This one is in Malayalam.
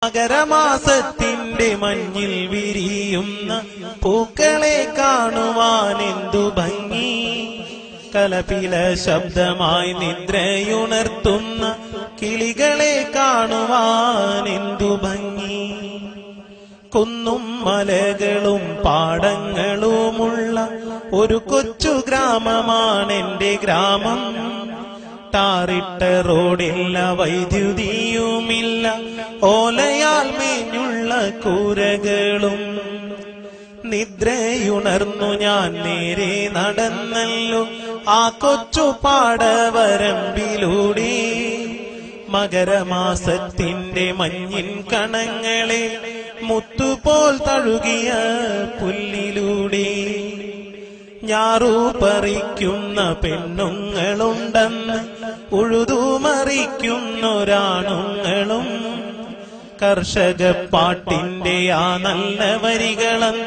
മകരമാസത്തിന്റെ മഞ്ഞിൽ വിരിയുന്ന പൂക്കളെ കാണുവാൻ എന്തു ഭംഗി. കലപില ശബ്ദമായി നിദ്രയുണർത്തുന്ന കിളികളെ കാണുവാൻ എന്തു ഭംഗി. കുന്നും മലകളും പാടങ്ങളുമുള്ള ഒരു കൊച്ചു ഗ്രാമമാണെന്റെ ഗ്രാമം. ടാറിട്ട റോഡില്ല, വൈദ്യുതിയുമില്ല, ഓലയാൽ മേഞ്ഞുള്ള കൂരകളും. നിദ്രയുണർന്നു ഞാൻ നേരെ നടന്നല്ലോ ആ കൊച്ചു പാടവരമ്പിലൂടെ. മകരമാസത്തിന്റെ മഞ്ഞിൻ കണങ്ങളെ മുത്തുപോൽ തഴുകിയ പുല്ലിലൂടെ. ഞാറു പറിക്കുന്ന പെണ്ണുങ്ങളുണ്ടെന്ന് ഉഴുതുമറിക്കുന്നൊരാണുങ്ങളും. കർഷക പാട്ടിന്റെ ആ നല്ല വരികളും